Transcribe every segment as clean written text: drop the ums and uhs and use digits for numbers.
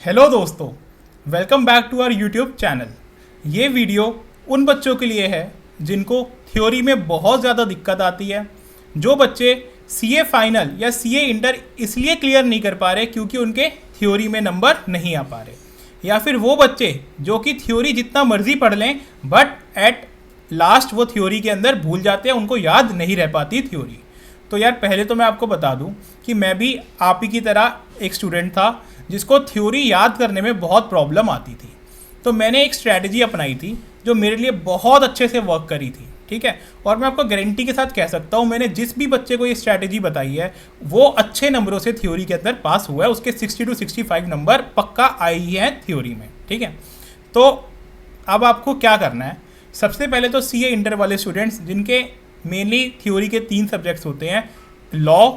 Hello दोस्तों, welcome back to our YouTube channel. ये video उन बच्चों के लिए है जिनको थ्योरी में बहुत ज़्यादा दिक्कत आती है। जो बच्चे सीए फाइनल या सीए इंटर इसलिए क्लियर नहीं कर पा रहे क्योंकि उनके थ्योरी में नंबर नहीं आ पा रहे, या फिर वो बच्चे जो कि थ्योरी जितना मर्जी पढ़ लें बट एट लास्ट वो थ्योरी के अंदर भूल जाते हैं, उनको याद नहीं रह पाती थ्योरी। तो यार पहले तो मैं आपको बता दूं कि मैं भी आप ही की तरह एक स्टूडेंट था जिसको थ्योरी याद करने में बहुत प्रॉब्लम आती थी। तो मैंने एक स्ट्रैटेजी अपनाई थी जो मेरे लिए बहुत अच्छे से वर्क करी थी, ठीक है। और मैं आपको गारंटी के साथ कह सकता हूँ, मैंने जिस भी बच्चे को ये स्ट्रैटेजी बताई है वो अच्छे नंबरों से थ्योरी के अंदर पास हुआ है। उसके 60 to 65 नंबर पक्का आए ही हैं थ्योरी में, ठीक है। तो अब आपको क्या करना है, सबसे पहले तो सीए इंटर वाले स्टूडेंट्स जिनके मेनली थ्योरी के 3 सब्जेक्ट्स होते हैं, लॉ,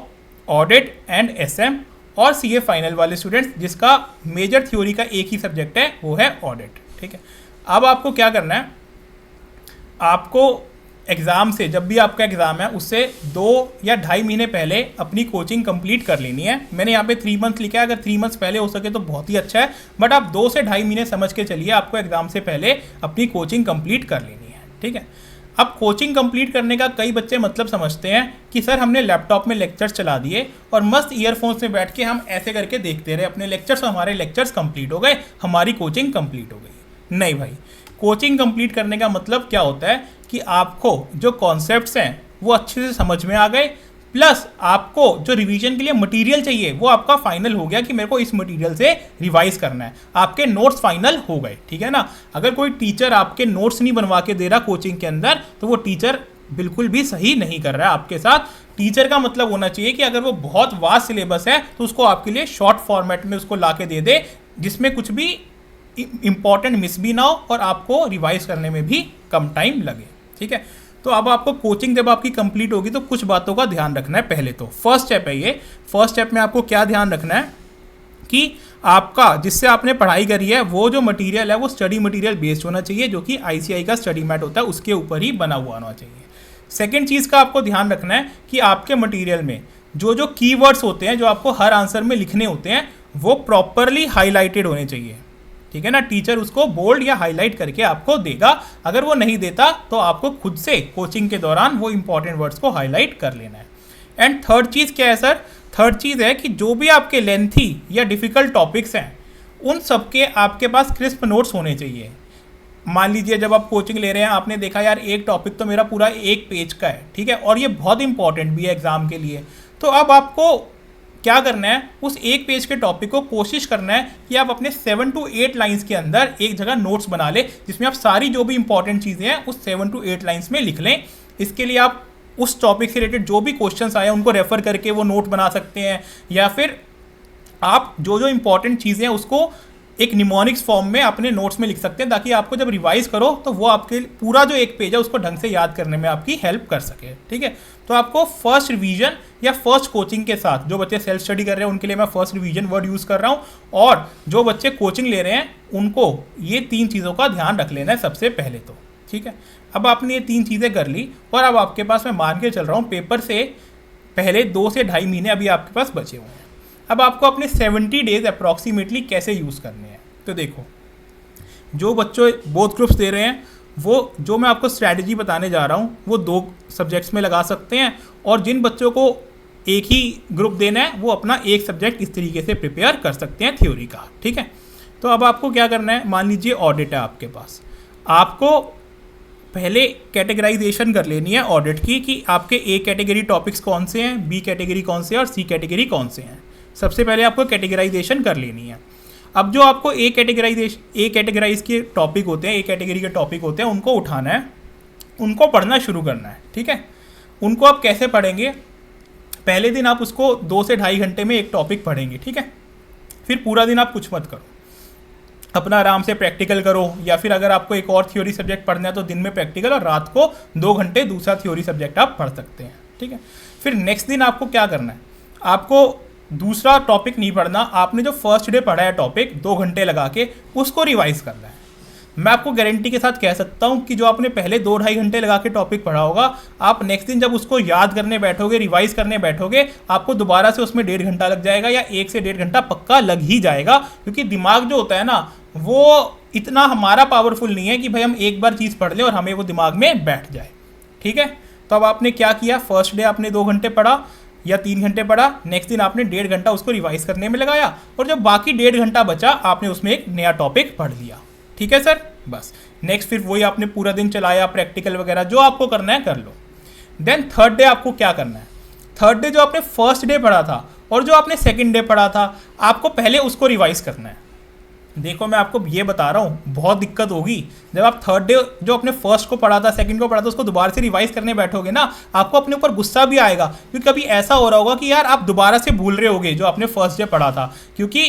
ऑडिट एंड एसएम, और सीए फाइनल वाले स्टूडेंट्स जिसका मेजर थ्योरी का एक ही सब्जेक्ट है वो है ऑडिट, ठीक है। अब आपको क्या करना है, आपको एग्ज़ाम से, जब भी आपका एग्ज़ाम है उससे 2 या 2.5 महीने पहले अपनी कोचिंग कंप्लीट कर लेनी है। मैंने यहाँ पे 3 मंथ लिखा है, अगर 3 मंथ्स पहले हो सके तो बहुत ही अच्छा है, बट आप 2 से 2.5 महीने समझ के चलिए आपको एग्ज़ाम से पहले अपनी कोचिंग कंप्लीट कर लेनी है, ठीक है। अब कोचिंग कंप्लीट करने का कई बच्चे मतलब समझते हैं कि सर हमने लैपटॉप में लेक्चर्स चला दिए और मस्त ईयरफोन्स में बैठ के हम ऐसे करके देखते रहे अपने लेक्चर्स, हमारे लेक्चर्स कंप्लीट हो गए, हमारी कोचिंग कंप्लीट हो गई। नहीं भाई, कोचिंग कंप्लीट करने का मतलब क्या होता है कि आपको जो कॉन्सेप्ट्स हैं वो अच्छे से समझ में आ गए, प्लस आपको जो रिवीजन के लिए मटेरियल चाहिए वो आपका फाइनल हो गया कि मेरे को इस मटेरियल से रिवाइज करना है, आपके नोट्स फाइनल हो गए, ठीक है ना। अगर कोई टीचर आपके नोट्स नहीं बनवा के दे रहा कोचिंग के अंदर तो वो टीचर बिल्कुल भी सही नहीं कर रहा है आपके साथ। टीचर का मतलब होना चाहिए कि अगर वो बहुत वास्ट सिलेबस है तो उसको आपके लिए शॉर्ट फॉर्मेट में उसको ला के दे दे, जिसमें कुछ भी इंपॉर्टेंट मिस भी ना हो और आपको रिवाइज करने में भी कम टाइम लगे, ठीक है। तो अब आपको कोचिंग जब आपकी कंप्लीट होगी तो कुछ बातों का ध्यान रखना है। पहले तो फर्स्ट स्टेप है ये, फर्स्ट स्टेप में आपको क्या ध्यान रखना है कि आपका जिससे आपने पढ़ाई करी है वो जो मटेरियल है वो स्टडी मटेरियल बेस्ड होना चाहिए, जो कि आईसीआई का स्टडी मैट होता है उसके ऊपर ही बना हुआ होना चाहिए। सेकेंड चीज़ का आपको ध्यान रखना है कि आपके मटीरियल में जो जो कीवर्ड्स होते हैं जो आपको हर आंसर में लिखने होते हैं वो प्रॉपरली हाईलाइटेड होने चाहिए, ठीक है ना। टीचर उसको बोल्ड या हाईलाइट करके आपको देगा, अगर वो नहीं देता तो आपको खुद से कोचिंग के दौरान वो इंपॉर्टेंट वर्ड्स को हाईलाइट कर लेना है। एंड थर्ड चीज़ क्या है सर, थर्ड चीज़ है कि जो भी आपके लेंथी या डिफ़िकल्ट टॉपिक्स हैं उन सबके आपके पास क्रिस्प नोट्स होने चाहिए। मान लीजिए जब आप कोचिंग ले रहे हैं, आपने देखा यार एक टॉपिक तो मेरा पूरा 1 पेज का है, ठीक है, और ये बहुत इंपॉर्टेंट भी है एग्जाम के लिए, तो अब आपको क्या करना है, उस 1 पेज के टॉपिक को कोशिश करना है कि आप अपने 7 to 8 लाइंस के अंदर एक जगह नोट्स बना लें जिसमें आप सारी जो भी इंपॉर्टेंट चीज़ें हैं उस 7 to 8 लाइंस में लिख लें। इसके लिए आप उस टॉपिक से रिलेटेड जो भी क्वेश्चंस आए उनको रेफर करके वो नोट बना सकते हैं, या फिर आप जो जो इंपॉर्टेंट चीज़ें हैं उसको एक निमोनिक्स फॉर्म में अपने नोट्स में लिख सकते हैं, ताकि आपको जब रिवाइज करो तो वो आपके पूरा जो 1 पेज है उसको ढंग से याद करने में आपकी हेल्प कर सके, ठीक है। तो आपको फर्स्ट रिवीजन या फर्स्ट कोचिंग के साथ, जो बच्चे सेल्फ स्टडी कर रहे हैं उनके लिए मैं फर्स्ट रिवीजन वर्ड यूज़ कर रहा हूँ, और जो बच्चे कोचिंग ले रहे हैं उनको ये 3 चीज़ों का ध्यान रख लेना है सबसे पहले तो, ठीक है। अब आपने ये 3 चीज़ें कर ली और अब आपके पास, मैं मान के चल रहा हूँ, पेपर से पहले 2 से 2.5 महीने अभी आपके पास बचे हुए हैं। अब आपको अपने 70 डेज अप्रॉक्सीमेटली कैसे यूज़ करने हैं, तो देखो, जो बच्चों बोथ ग्रुप्स दे रहे हैं वो जो मैं आपको स्ट्रैटेजी बताने जा रहा हूँ वो 2 सब्जेक्ट्स में लगा सकते हैं, और जिन बच्चों को एक ही ग्रुप देना है वो अपना एक सब्जेक्ट इस तरीके से प्रिपेयर कर सकते हैं थ्योरी का, ठीक है। तो अब आपको क्या करना है, मान लीजिए ऑडिट है आपके पास, आपको पहले कैटेगराइजेशन कर लेनी है ऑडिट की कि आपके ए कैटेगरी टॉपिक्स कौन से हैं, बी कैटेगरी कौन से हैं और सी कैटेगरी कौन से हैं। सबसे पहले आपको कैटेगराइजेशन कर लेनी है। अब जो आपको ए कैटेगराइज के टॉपिक होते हैं, ए कैटेगरी के टॉपिक होते हैं, उनको उठाना है, उनको पढ़ना शुरू करना है, ठीक है। उनको आप कैसे पढ़ेंगे, पहले दिन आप उसको 2 से 2.5 घंटे में एक टॉपिक पढ़ेंगे, ठीक है। फिर पूरा दिन आप कुछ मत करो, अपना आराम से प्रैक्टिकल करो, या फिर अगर आपको एक और थ्योरी सब्जेक्ट पढ़ना है तो दिन में प्रैक्टिकल और रात को 2 घंटे दूसरा थ्योरी सब्जेक्ट आप पढ़ सकते हैं, ठीक है। फिर नेक्स्ट दिन आपको क्या करना है, आपको दूसरा टॉपिक नहीं पढ़ना, आपने जो फर्स्ट डे पढ़ा है टॉपिक 2 घंटे लगा के उसको रिवाइज करना है। मैं आपको गारंटी के साथ कह सकता हूँ कि जो आपने पहले 2-2.5 घंटे लगा के टॉपिक पढ़ा होगा, आप नेक्स्ट दिन जब उसको याद करने बैठोगे, रिवाइज करने बैठोगे, आपको दोबारा से उसमें 1.5 घंटा लग जाएगा या 1 से 1.5 घंटा पक्का लग ही जाएगा। क्योंकि दिमाग जो होता है ना, वो इतना हमारा पावरफुल नहीं है कि भाई हम एक बार चीज़ पढ़ लें और हमें वो दिमाग में बैठ जाए। ठीक है, तो अब आपने क्या किया, फर्स्ट डे आपने 2 घंटे पढ़ा या 3 घंटे पढ़ा, नेक्स्ट दिन आपने 1.5 घंटा उसको रिवाइज करने में लगाया, और जब बाकी 1.5 घंटा बचा आपने उसमें एक नया टॉपिक पढ़ लिया। ठीक है सर, बस नेक्स्ट फिर वही आपने पूरा दिन चलाया, प्रैक्टिकल वगैरह जो आपको करना है कर लो। देन थर्ड डे आपको क्या करना है, थर्ड डे जो आपने फर्स्ट डे पढ़ा था और जो आपने सेकेंड डे पढ़ा था, आपको पहले उसको रिवाइज करना है। देखो मैं आपको ये बता रहा हूँ, बहुत दिक्कत होगी जब आप थर्ड डे जो अपने फर्स्ट को पढ़ा था, सेकंड को पढ़ा था, उसको दोबारा से रिवाइज करने बैठोगे ना, आपको अपने ऊपर गुस्सा भी आएगा। क्योंकि कभी ऐसा हो रहा होगा कि यार आप दोबारा से भूल रहे होगे जो आपने फर्स्ट डे पढ़ा था, क्योंकि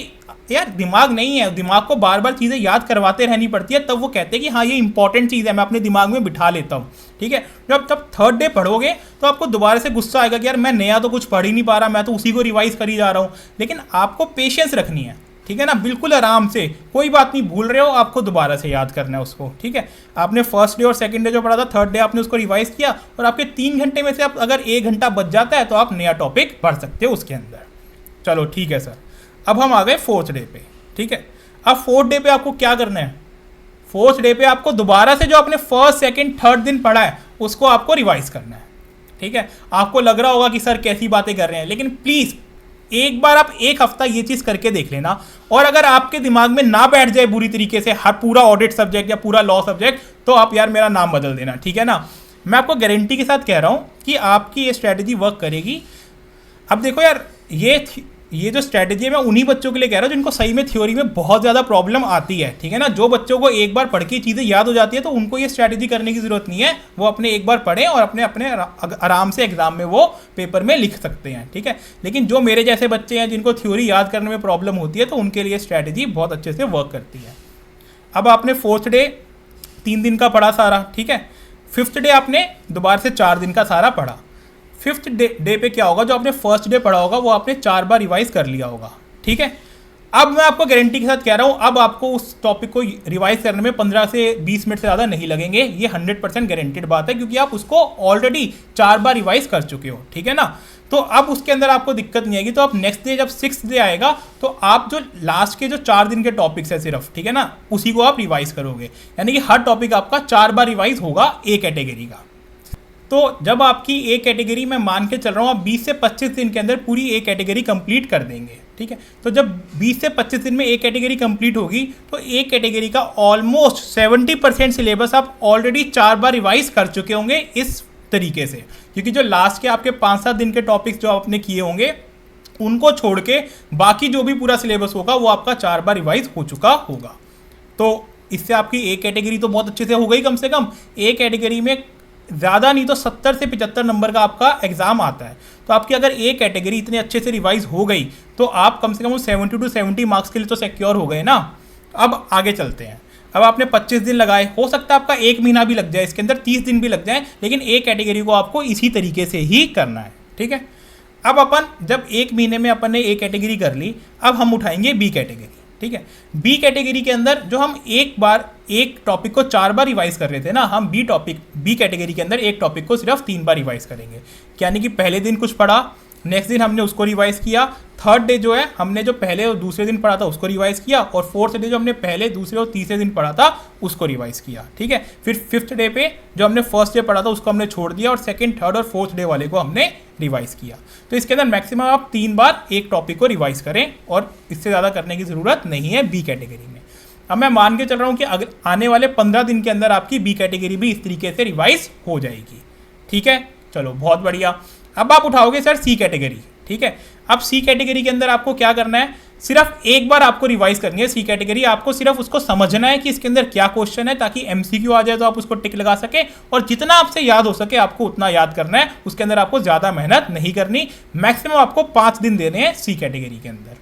यार दिमाग नहीं है, दिमाग को बार बार चीज़ें याद करवाते रहनी पड़ती है, तब वो कहते हैं कि हाँ ये इंपॉर्टेंट चीज़ है, मैं अपने दिमाग में बिठा लेता हूँ। ठीक है, जब तब थर्ड डे पढ़ोगे तो आपको दोबारा से गुस्सा आएगा कि यार मैं नया तो कुछ पढ़ ही नहीं पा रहा, मैं तो उसी को रिवाइज कर ही जा रहा हूँ। लेकिन आपको पेशेंस रखनी है, ठीक है ना, बिल्कुल आराम से, कोई बात नहीं, भूल रहे हो आपको दोबारा से याद करना है उसको। ठीक है, आपने फर्स्ट डे और सेकंड डे जो पढ़ा था, थर्ड डे आपने उसको रिवाइज किया, और आपके 3 घंटे में से आप अगर 1 घंटा बच जाता है तो आप नया टॉपिक पढ़ सकते हो उसके अंदर। चलो ठीक है सर, अब हम आ गए फोर्थ डे पे। ठीक है, अब फोर्थ डे पे आपको क्या करना है, फोर्थ डे पे आपको दोबारा से जो आपने फर्स्ट सेकंड थर्ड दिन पढ़ा है उसको आपको रिवाइज करना है। ठीक है, आपको लग रहा होगा कि सर कैसी बातें कर रहे हैं, लेकिन प्लीज़ एक बार आप 1 हफ्ता ये चीज़ करके देख लेना, और अगर आपके दिमाग में ना बैठ जाए बुरी तरीके से हर पूरा ऑडिट सब्जेक्ट या पूरा लॉ सब्जेक्ट, तो आप यार मेरा नाम बदल देना। ठीक है ना, मैं आपको गारंटी के साथ कह रहा हूँ कि आपकी ये स्ट्रैटेजी वर्क करेगी। अब देखो यार, ये जो स्ट्रैटेजी है मैं उन्हीं बच्चों के लिए कह रहा हूँ जिनको सही में थ्योरी में बहुत ज़्यादा प्रॉब्लम आती है। ठीक है ना, जो बच्चों को एक बार पढ़ के चीज़ें याद हो जाती है तो उनको ये स्ट्रैटेजी करने की ज़रूरत नहीं है, वो अपने एक बार पढ़ें और अपने अपने आराम से एग्जाम में वो पेपर में लिख सकते हैं। ठीक है, लेकिन जो मेरे जैसे बच्चे हैं जिनको थ्योरी याद करने में प्रॉब्लम होती है, तो उनके लिए स्ट्रैटेजी बहुत अच्छे से वर्क करती है। अब आपने फोर्थ डे 3 दिन का पढ़ा सारा, ठीक है, फिफ्थ डे आपने दोबारा से 4 दिन का सारा पढ़ा। फिफ्थ डे पे क्या होगा, जो आपने फर्स्ट डे पढ़ा होगा वो आपने 4 बार रिवाइज कर लिया होगा। ठीक है, अब मैं आपको गारंटी के साथ कह रहा हूँ, अब आपको उस टॉपिक को रिवाइज करने में 15 से 20 मिनट से ज़्यादा नहीं लगेंगे, ये 100% गारंटेड बात है, क्योंकि आप उसको ऑलरेडी 4 बार रिवाइज कर चुके हो। ठीक है ना, तो अब उसके अंदर आपको दिक्कत नहीं आएगी। तो आप नेक्स्ट डे जब 6th डे आएगा तो आप जो लास्ट के जो 4 दिन के टॉपिक्स है सिर्फ, ठीक है ना, उसी को आप रिवाइज करोगे, यानी कि हर टॉपिक आपका 4 बार रिवाइज होगा ए कैटेगरी का। तो जब आपकी ए कैटेगरी में मान के चल रहा हूँ आप 20 से 25 दिन के अंदर पूरी ए कैटेगरी कंप्लीट कर देंगे। ठीक है, तो जब 20 से 25 दिन में ए कैटेगरी कंप्लीट होगी तो ए कैटेगरी का ऑलमोस्ट 70% सिलेबस आप ऑलरेडी 4 बार रिवाइज कर चुके होंगे इस तरीके से, क्योंकि जो लास्ट के आपके 5-7 दिन के टॉपिक्स जो आपने किए होंगे उनको छोड़ के बाकी जो भी पूरा सिलेबस होगा वो आपका 4 बार रिवाइज हो चुका होगा। तो इससे आपकी ए कैटेगरी तो बहुत अच्छे से हो गई। कम से कम ए कैटेगरी में ज़्यादा नहीं तो 70 से 75 नंबर का आपका एग्जाम आता है। तो आपकी अगर ए कैटेगरी इतने अच्छे से रिवाइज हो गई तो आप कम से कम 70 to 70 मार्क्स के लिए तो सिक्योर हो गए ना। अब आगे चलते हैं। अब आपने 25 दिन लगाए, हो सकता है आपका 1 महीना भी लग जाए, इसके अंदर 30 दिन भी लग जाए, लेकिन ए कैटेगरी को आपको इसी तरीके से ही करना है। ठीक है, अब अपन जब 1 महीने में अपन ने ए कैटेगरी कर ली, अब हम उठाएंगे बी कैटेगरी। ठीक है, बी कैटेगरी के अंदर जो हम एक टॉपिक को 4 बार रिवाइज कर रहे थे ना, हम बी कैटेगरी के अंदर एक टॉपिक को सिर्फ 3 बार रिवाइज करेंगे। यानी कि पहले दिन कुछ पढ़ा, नेक्स्ट दिन हमने उसको रिवाइज किया, थर्ड डे जो है हमने जो पहले और दूसरे दिन पढ़ा था उसको रिवाइज किया, और फोर्थ डे जो हमने पहले दूसरे और तीसरे दिन पढ़ा था उसको रिवाइज किया। ठीक है, फिर फिफ्थ डे पे जो हमने फर्स्ट डे पढ़ा था उसको हमने छोड़ दिया और सेकंड, थर्ड और फोर्थ डे वाले को हमने रिवाइज किया। तो इसके अंदर मैक्सिमम आप 3 बार एक टॉपिक को रिवाइज करें, और इससे ज़्यादा करने की ज़रूरत नहीं है बी कैटेगरी में। अब मैं मान के चल रहा हूँ कि अगर आने वाले 15 दिन के अंदर आपकी बी कैटेगरी भी इस तरीके से रिवाइज हो जाएगी। ठीक है, चलो बहुत बढ़िया। अब आप उठाओगे सर सी कैटेगरी। ठीक है, अब सी कैटेगरी के अंदर आपको क्या करना है, सिर्फ एक बार आपको रिवाइज करनी है सी कैटेगरी। आपको सिर्फ उसको समझना है कि इसके अंदर क्या क्वेश्चन है, ताकि एमसीक्यू आ जाए तो आप उसको टिक लगा सके, और जितना आपसे याद हो सके आपको उतना याद करना है। उसके अंदर आपको ज़्यादा मेहनत नहीं करनी, मैक्सिमम आपको 5 दिन देने हैं सी कैटेगरी के अंदर।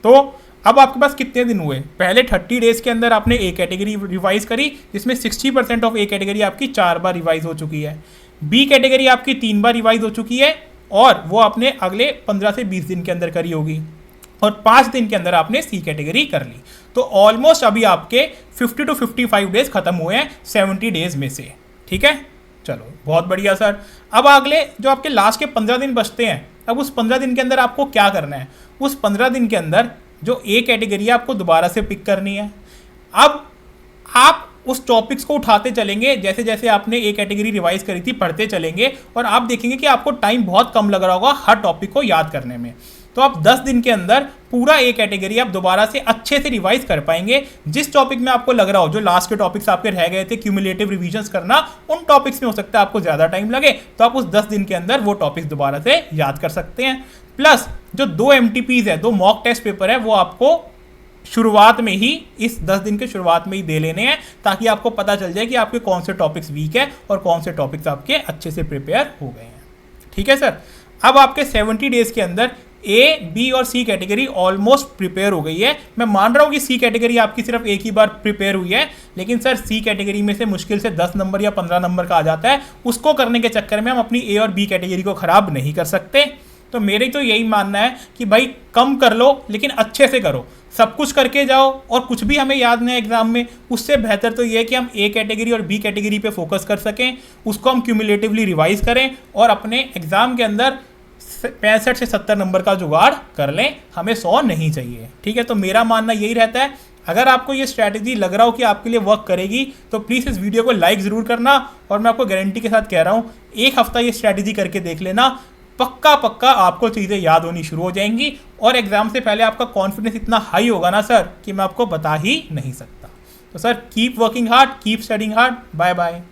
तो अब आपके पास कितने दिन हुए, पहले 30 डेज के अंदर आपने ए कैटेगरी रिवाइज करी, जिसमें 60% ऑफ ए कैटेगरी आपकी 4 बार रिवाइज हो चुकी है। बी कैटेगरी आपकी 3 बार रिवाइज हो चुकी है, और वो आपने अगले 15 से 20 दिन के अंदर करी होगी। और 5 दिन के अंदर आपने सी कैटेगरी कर ली। तो ऑलमोस्ट अभी आपके 50 to 55 डेज खत्म हुए हैं 70 डेज में से। ठीक है, चलो बहुत बढ़िया सर। अब अगले जो आपके लास्ट के 15 दिन बचते हैं, अब उस 15 दिन के अंदर आपको क्या करना है? उस 15 दिन के अंदर जो ए कैटेगरी है आपको दोबारा से पिक करनी है। अब आप उस टॉपिक्स को उठाते चलेंगे, जैसे जैसे आपने ए कैटेगरी रिवाइज करी थी पढ़ते चलेंगे, और आप देखेंगे कि आपको टाइम बहुत कम लग रहा होगा हर टॉपिक को याद करने में। तो आप 10 दिन के अंदर पूरा ए कैटेगरी आप दोबारा से अच्छे से रिवाइज कर पाएंगे। जिस टॉपिक में आपको लग रहा हो, जो लास्ट के टॉपिक्स आपके रह गए थे क्यूमुलेटिव रिवीजन्स करना, उन टॉपिक्स में हो सकता है आपको ज़्यादा टाइम लगे, तो आप उस 10 दिन के अंदर वो टॉपिक्स दोबारा से याद कर सकते हैं। प्लस जो 2 MTPs है, 2 मॉक टेस्ट पेपर है, वो आपको शुरुआत में ही, इस 10 दिन के शुरुआत में ही दे लेने हैं, ताकि आपको पता चल जाए कि आपके कौन से टॉपिक्स वीक है और कौन से टॉपिक्स आपके अच्छे से प्रिपेयर हो गए हैं। ठीक है सर। अब आपके 70 डेज के अंदर ए, बी और सी कैटेगरी ऑलमोस्ट प्रिपेयर हो गई है। मैं मान रहा हूँ कि सी कैटेगरी आपकी सिर्फ एक ही बार प्रिपेयर हुई है, लेकिन सर सी कैटेगरी में से मुश्किल से 10 नंबर या 15 नंबर का आ जाता है। उसको करने के चक्कर में हम अपनी ए और बी कैटेगरी को ख़राब नहीं कर सकते। तो मेरे तो यही मानना है कि भाई कम कर लो लेकिन अच्छे से करो, सब कुछ करके जाओ और कुछ भी हमें याद नहीं है एग्जाम में, उससे बेहतर तो ये है कि हम ए कैटेगरी और बी कैटेगरी पे फोकस कर सकें, उसको हम क्यूमुलेटिवली रिवाइज करें और अपने एग्जाम के अंदर 65 से 70 नंबर का जुगाड़ कर लें। हमें 100 नहीं चाहिए। ठीक है, तो मेरा मानना यही रहता है। अगर आपको ये स्ट्रैटेजी लग रहा हो कि आपके लिए वर्क करेगी, तो प्लीज़ इस वीडियो को लाइक ज़रूर करना, और मैं आपको गारंटी के साथ कह रहा हूँ 1 हफ्ता ये स्ट्रैटेजी करके देख लेना, पक्का पक्का आपको चीज़ें याद होनी शुरू हो जाएंगी और एग्जाम से पहले आपका कॉन्फिडेंस इतना हाई होगा ना सर कि मैं आपको बता ही नहीं सकता। तो sir keep working hard, keep studying hard. Bye bye.